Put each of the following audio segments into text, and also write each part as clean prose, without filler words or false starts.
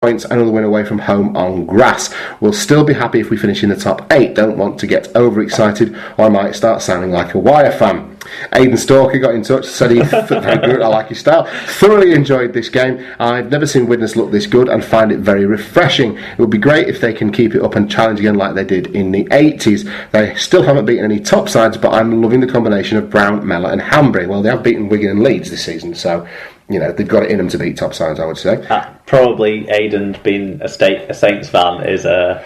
points, another win away from home on grass. We'll still be happy if we finish in the top 8. Don't want to get overexcited or I might start sounding like a Wire fan. Aidan Stalker got in touch, said he very good, I like his style. Thoroughly enjoyed this game. I've never seen Widnes look this good and find it very refreshing. It would be great if they can keep it up and challenge again like they did in the 80s. They still haven't beaten any top sides, but I'm loving the combination of Brown, Mellor and Hanbury. Well, they have beaten Wigan and Leeds this season, so they've got it in them to beat top sides, I would say. Probably Aidan being a Saints fan is a...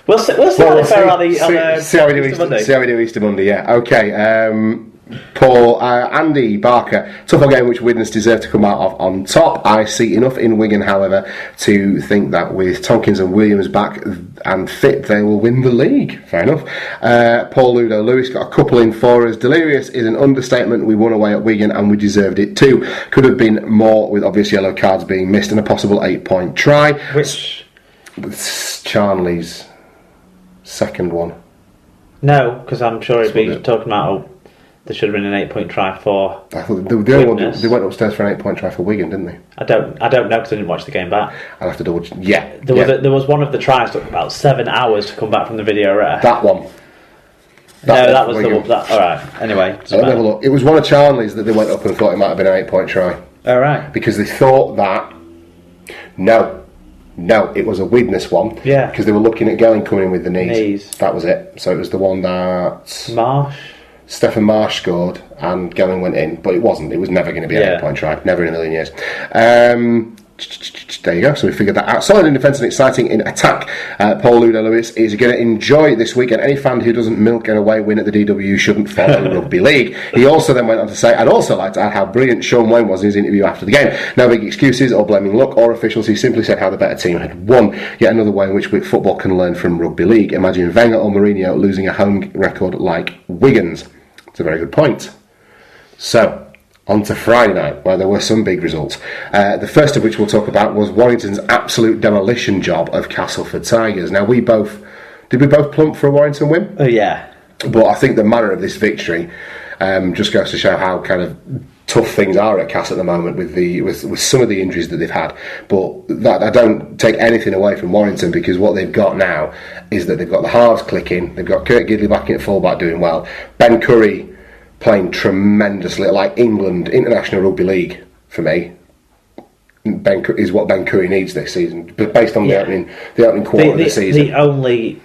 We'll see how they fare on Easter Monday. See how we do Easter Monday, yeah. Okay, Paul, Andy Barker, tough game which Widnes deserve to come out of on top. I see enough in Wigan, however, to think that with Tompkins and Williams back and fit, they will win the league. Fair enough. Paul Ludo Lewis got a couple in for us. Delirious is an understatement. We won away at Wigan and we deserved it too. Could have been more with obvious yellow cards being missed and a possible 8-point try. Which? Charnley's second one. No, because I'm sure he'd be talking about... There should have been an 8-point try for. I thought they went upstairs for an 8-point try for Wigan, didn't they? I don't know because I didn't watch the game back. I'll have to double. Yeah, there was one of the tries took about 7 hours to come back from the video ref. That one. That was the one. All right. Anyway, let me have a look. It was one of Charnley's that they went up and thought it might have been an 8-point try. All right. Because they thought that. No, it was a Widnes one. Yeah. Because they were looking at coming in with the knees. That was it. So it was the one that Stephen Marsh scored and Gelling went in, but it wasn't. It was never going to be an 8-point try. Never in a million years. There you go. So we figured that out. Solid in defence and exciting in attack. Paul Ludo Lewis is going to enjoy this weekend. Any fan who doesn't milk an away win at the DW shouldn't follow rugby league. He also then went on to say, I'd also like to add how brilliant Sean Wayne was in his interview after the game. No big excuses or blaming luck or officials. He simply said how the better team had won. Yet another way in which football can learn from rugby league. Imagine Wenger or Mourinho losing a home record like Wigan's. It's a very good point. So, on to Friday night, where there were some big results. The first of which we'll talk about was Warrington's absolute demolition job of Castleford Tigers. Now, did we both plump for a Warrington win? Oh, yeah. But I think the manner of this victory just goes to show how kind of tough things are at Cass at the moment with some of the injuries that they've had. But that I don't take anything away from Warrington, because what they've got now is that they've got the halves clicking, they've got Kurt Gidley back in at fullback doing well, Ben Curry playing tremendously, like England International Rugby League for me. Is what Ben Curry needs this season, but based on the opening quarter of the season. The only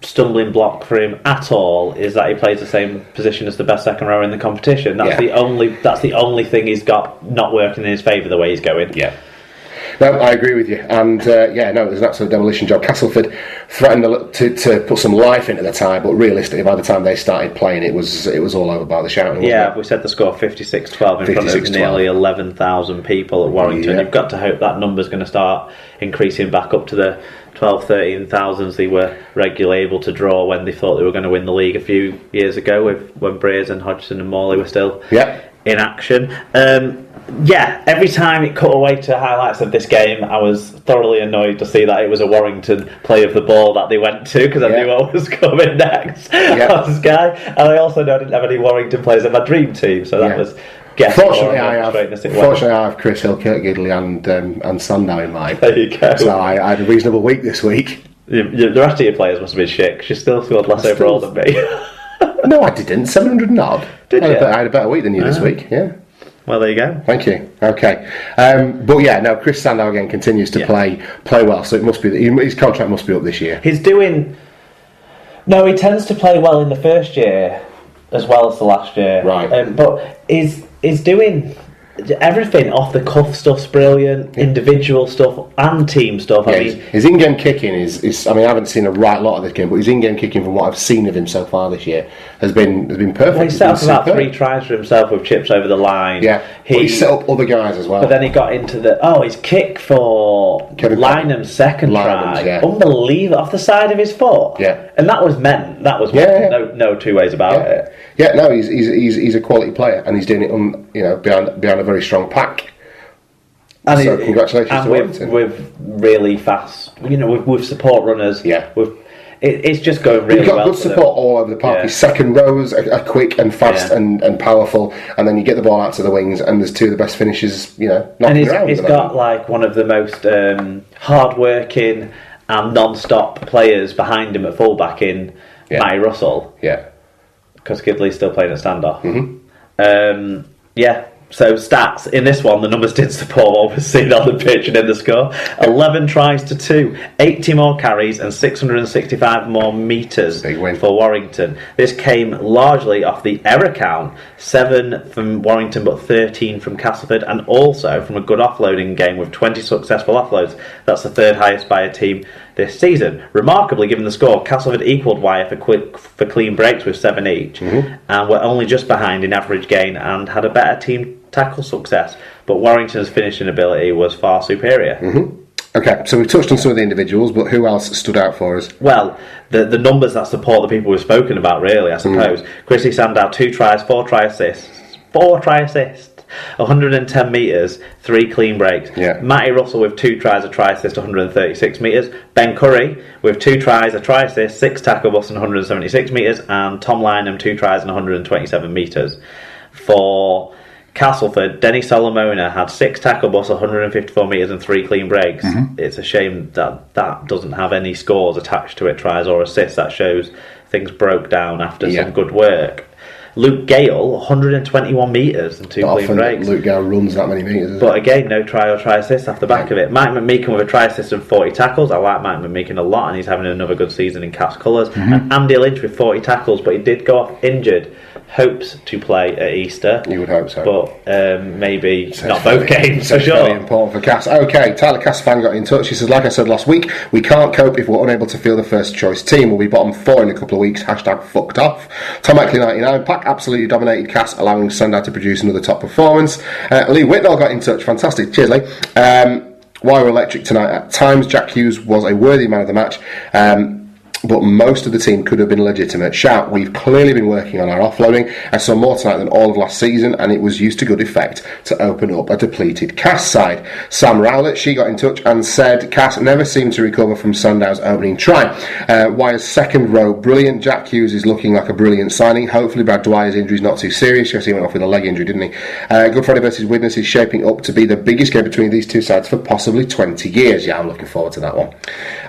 stumbling block for him at all is that he plays the same position as the best second rower in the competition. That's the only thing he's got not working in his favour the way he's going. Yeah. No, I agree with you, and there's an absolute demolition job. Castleford threatened to put some life into the tie, but realistically, by the time they started playing, it was all over by the shouting. Yeah, we said the score 56-12 in front of nearly 11,000 people at Warrington. Yeah. You've got to hope that number's going to start increasing back up to the 12,000-13,000 they were regularly able to draw when they thought they were going to win the league a few years ago, when Brazen, Hodgson and Morley were still in action. Every time it cut away to highlights of this game, I was thoroughly annoyed to see that it was a Warrington play of the ball that they went to, because I knew what was coming next on Sky. And I also know I didn't have any Warrington players in my dream team, so that was... Fortunately, I have Chris Hill, Kurt Gidley and Sandow in mind. There you go. So I had a reasonable week this week. The rest of your players must have been shit, because you still scored less overall than me. No, I didn't. 700 and odd. Did you? I had a better week than you this week, yeah. Well, there you go. Thank you. Okay, Chris Sandow again continues to play well. So it must be his contract must be up this year. He's doing. No, he tends to play well in the first year as well as the last year. Right. But he's doing everything. Off the cuff stuff's brilliant. Individual stuff and team stuff. Yeah, his in-game kicking is. I mean, I haven't seen a lot of this game, but his in-game kicking, from what I've seen of him so far this year, has been perfect. Well, he set up about 3 tries for himself with chips over the line. Yeah, he set up other guys as well. But then he got into his kick for Lynham's second try. Yeah. Unbelievable, off the side of his foot. Yeah, and that was meant. No two ways about it. Yeah, no, he's a quality player, and he's doing it behind a very strong pack. And congratulations to Warrington. With really fast, with support runners. Yeah. it's just going really well. You've got good support all over the park. His second rows are quick and fast and powerful, and then you get the ball out to the wings, and there's two of the best finishers, knocking around. He's got like one of the most hard-working and non-stop players behind him at fullback in Matty Russell. Yeah. Because Gidley's still playing at standoff. Mm-hmm. So stats in this one, the numbers did support what was seen on the pitch and in the score. 11 tries to 2, 80 more carries and 665 more metres for Warrington. This came largely off the error count, 7 from Warrington but 13 from Castleford, and also from a good offloading game with 20 successful offloads. That's the third highest by a team this season. Remarkably, given the score, Castleford equalled Wyre for clean breaks with 7 each, and were only just behind in average gain and had a better team tackle success, but Warrington's finishing ability was far superior. Okay, so we've touched on some of the individuals, but who else stood out for us? Well, the numbers that support the people we've spoken about, really, I suppose. Chrissy Sandow, 2 tries, 4 try assists, 110 metres, 3 clean breaks. Matty Russell with 2 tries, a try assist, 136 metres. Ben Curry with 2 tries, a try assist, 6 tackle busts and 176 metres. And Tom Lynham, 2 tries and 127 metres. For Castleford, Denny Solomona had 6 tackle busts, 154 metres and 3 clean breaks. It's a shame that doesn't have any scores attached to it, tries or assists. That shows things broke down after some good work. Luke Gale, 121 metres and 2 clean breaks. Luke Gale runs that many metres. But again, no try or try assist off the back of it. Mike McMeekin with a try assist and 40 tackles. I like Mike McMeekin a lot, and he's having another good season in Caps colours. And Andy Lynch with 40 tackles, but he did go off injured. Hopes to play at Easter. You would hope so. But maybe not both games, for sure. Very important for Cass. Okay, Tyler Cassafan got in touch. He says, like I said last week, we can't cope if we're unable to field the first choice team. We'll be bottom 4 in a couple of weeks. #fucked off. Tom Ackley 99. Pack absolutely dominated Cass, allowing Sandow to produce another top performance. Lee Whitnell got in touch. Fantastic. Cheers, Lee. Why we're electric tonight. At times, Jack Hughes was a worthy man of the match. But most of the team could have been legitimate. Shout, we've clearly been working on our offloading. I saw more tonight than all of last season, and it was used to good effect to open up a depleted Cass side. Sam Rowlett, she got in touch and said Cass never seemed to recover from Sandow's opening try. Wyre's second row, brilliant. Jack Hughes is looking like a brilliant signing. Hopefully Brad Dwyer's injury is not too serious, because he went off with a leg injury, didn't he? Good Friday versus Widnes is shaping up to be the biggest game between these two sides for possibly 20 years. Yeah, I'm looking forward to that one.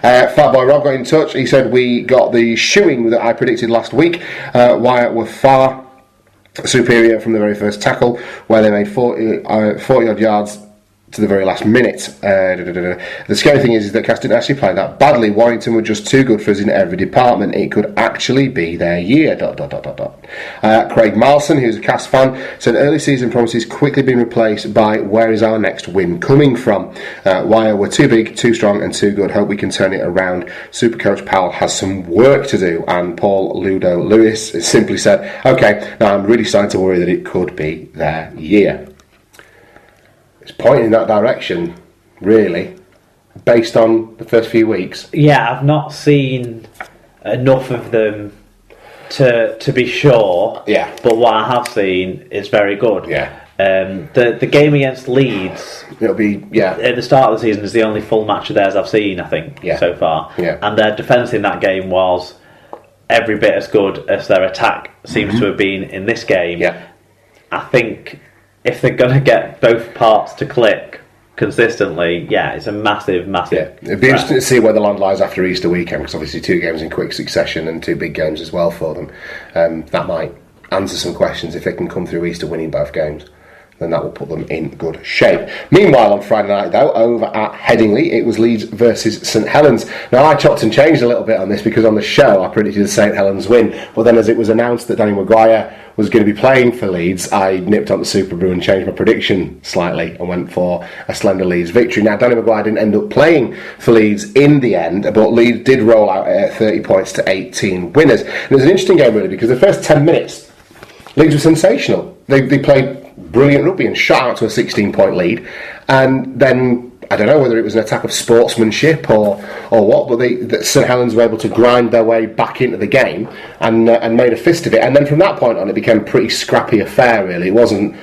Fat Boy Rob got in touch. He said we got the shoeing that I predicted last week. Wyre were far superior from the very first tackle, where they made 40 odd yards to the very last minute. The scary thing is that Cass didn't actually play that badly. Warrington were just too good for us in every department. It could actually be their year. Craig Marlson, who's a Cass fan, said early season promises quickly been replaced by where is our next win coming from. Wyre were too big, too strong and too good. Hope we can turn it around. Supercoach Powell has some work to do. And Paul Ludo Lewis simply said, okay, now I'm really starting to worry that it could be their year. It's pointing in that direction, really, based on the first few weeks. Yeah, I've not seen enough of them to be sure. Yeah. But what I have seen is very good. Yeah. The game against Leeds, it'll be at the start of the season, is the only full match of theirs I've seen, I think, so far. Yeah. And their defence in that game was every bit as good as their attack seems to have been in this game. Yeah. I think if they're going to get both parts to click consistently, it's a massive it'd be interesting to see where the land lies after Easter weekend, because obviously 2 games in quick succession and 2 big games as well for them. That might answer some questions. If they can come through Easter winning both games, then that will put them in good shape. Meanwhile, on Friday night, though, over at Headingley, it was Leeds versus St Helens. Now, I chopped and changed a little bit on this, because on the show I predicted a St Helens win, but then as it was announced that Danny Maguire was going to be playing for Leeds, I nipped on the Super Brew and changed my prediction slightly and went for a slender Leeds victory. Now, Danny Maguire didn't end up playing for Leeds in the end, but Leeds did roll out at 30 points to 18 winners. And it was an interesting game, really, because the first 10 minutes, Leeds were sensational. They played brilliant rugby and shot out to a 16-point lead, and then I don't know whether it was an attack of sportsmanship or what, but St Helens were able to grind their way back into the game and made a fist of it. And then from that point on, it became a pretty scrappy affair. Really, it wasn't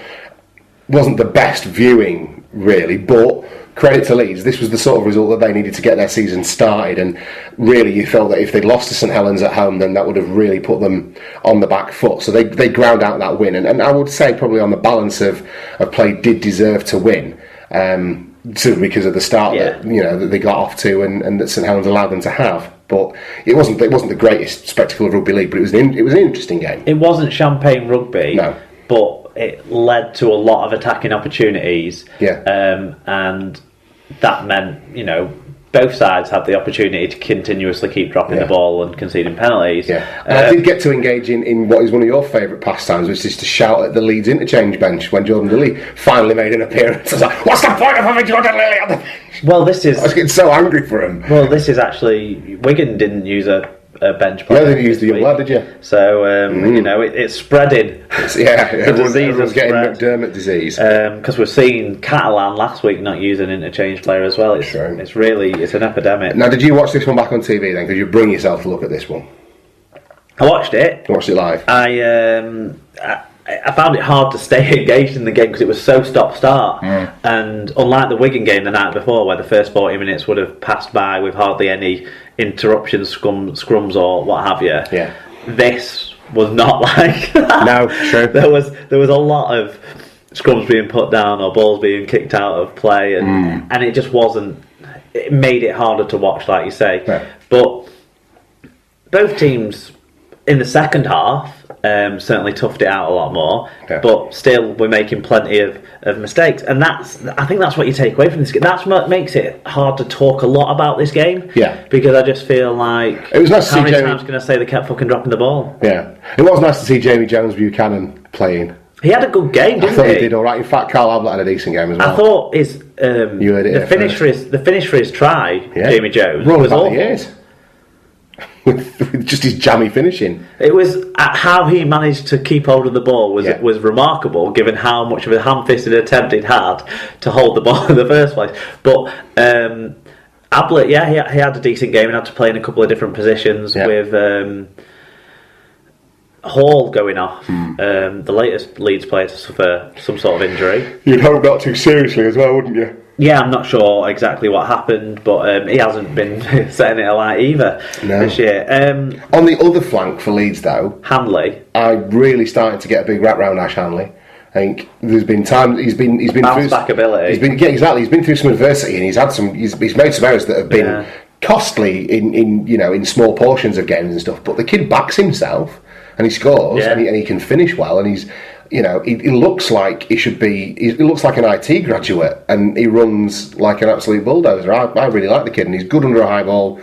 the best viewing, really, but credit to Leeds, this was the sort of result that they needed to get their season started, and really you felt that if they'd lost to St Helens at home, then that would have really put them on the back foot. So they ground out that win, and I would say probably on the balance of play did deserve to win, because of the start that that they got off to and that St Helens allowed them to have. But it wasn't the greatest spectacle of rugby league, but it was an interesting game. It wasn't champagne rugby, no, but it led to a lot of attacking opportunities. And that meant, both sides had the opportunity to continuously keep dropping the ball and conceding penalties. And I did get to engage in what is one of your favourite pastimes, which is to shout at the Leeds interchange bench when Jordan Lilly finally made an appearance. I was like, what's the point of having Jordan Lilly on the bench? Well, I was getting so angry for him. Well, this is actually... Wigan didn't use a bench player. Yeah, they didn't use the young lad, did you? So, it's spreading. Everyone's getting McDermott disease. Because we've seen Catalan last week not use an interchange player as well. It's an epidemic. Now, did you watch this one back on TV then? Could you bring yourself to look at this one? I watched it. You watched it live? I found it hard to stay engaged in the game because it was so stop-start. And unlike the Wigan game the night before, where the first 40 minutes would have passed by with hardly any interruptions, scrums or what have you, this was not like that. No, true. There was a lot of scrums being put down or balls being kicked out of play, and it just wasn't... It made it harder to watch, like you say. Yeah. But both teams in the second half certainly toughed it out a lot more, but still we're making plenty of mistakes, and I think that's what you take away from this game. That's what makes it hard to talk a lot about this game. Because I just feel like it was nice to see how many times can I say they kept fucking dropping the ball? It was nice to see Jamie Jones-Buchanan playing. He had a good game, didn't he? I thought he did all right. In fact, Carl Ablett had a decent game as well. I thought the finish for his try, Jamie Jones, was awful. With just his jammy finishing. It was how he managed to keep hold of the ball was remarkable, given how much of a ham-fisted attempt he'd had to hold the ball in the first place. But Ablett, he had a decent game and had to play in a couple of different positions with Hall going off, the latest Leeds player to suffer some sort of injury. You'd hope not too seriously as well, wouldn't you? Yeah, I'm not sure exactly what happened, but he hasn't been setting it alight either this year. On the other flank for Leeds, though, Hanley, I'm really starting to get a big wrap round Ash Hanley. I think there's been times he's been bounce back ability. He's been through some adversity, and he's made some errors that have been costly in small portions of games and stuff. But the kid backs himself, and he scores, and he can finish well, and he's. He looks like he should be. He looks like an IT graduate, and he runs like an absolute bulldozer. I really like the kid, and he's good under a high ball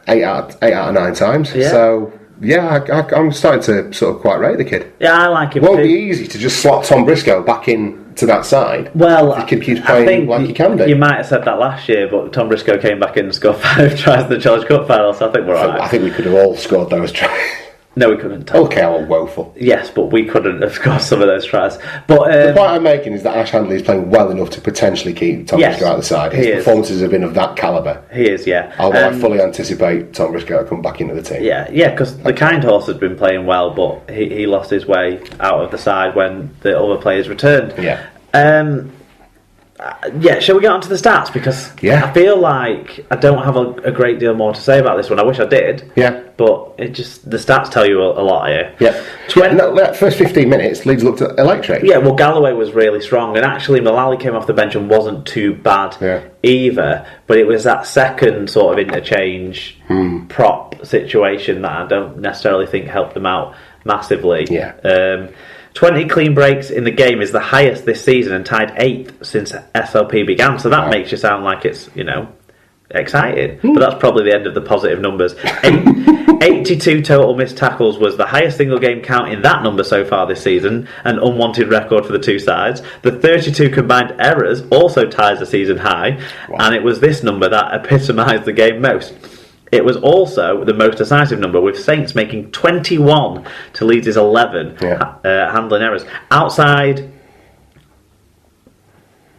8 out of 9 times. So I'm starting to sort of quite rate the kid. Yeah, I like him. It won't be easy to just slot Tom Briscoe back in to that side. Well, if the kid keeps playing like he can do. You might have said that last year, but Tom Briscoe came back in and scored 5 tries in the Challenge Cup final, so I think we're alright. I think we could have all scored those tries. No, we couldn't. Okay, I'm woeful. Yes, but we couldn't have scored some of those tries. But the point I'm making is that Ash Handley is playing well enough to potentially keep Tom Briscoe out of the side. His performances have been of that calibre. He is, yeah. Although I fully anticipate Tom Briscoe to come back into the team. Yeah, because the Kind Horse had been playing well, but he lost his way out of the side when the other players returned. Shall we get on to the stats? Because I feel like I don't have a great deal more to say about this one. I wish I did. But the stats tell you a lot here. That first 15 minutes, Leeds looked electric. Yeah, well, Galloway was really strong, and actually Mullally came off the bench and wasn't too bad either. But it was that second sort of interchange prop situation that I don't necessarily think helped them out massively. 20 clean breaks in the game is the highest this season and tied 8th since SLP began. So that makes you sound like it's, exciting. But that's probably the end of the positive numbers. 82 total missed tackles was the highest single game count in that number so far this season, an unwanted record for the two sides. The 32 combined errors also ties the season high, and it was this number that epitomised the game most. It was also the most decisive number, with Saints making 21 to Leeds' 11 handling errors. Outside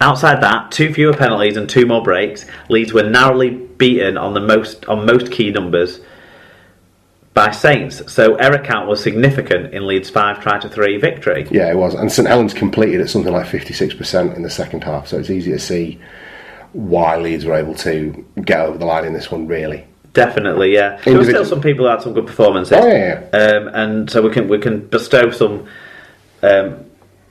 that, 2 fewer penalties and 2 more breaks, Leeds were narrowly beaten on most key numbers by Saints. So error count was significant in Leeds' 5-3 victory. Yeah, it was. And St Helens completed at something like 56% in the second half, so it's easy to see why Leeds were able to get over the line in this one, really. Definitely, yeah. There were still some people who had some good performances. Oh, yeah. And so we can bestow some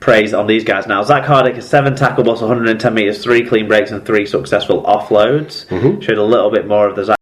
praise on these guys now. Zach Hardick has 7 tackle balls, 110 metres, 3 clean breaks and 3 successful offloads. Showed a little bit more of the Zach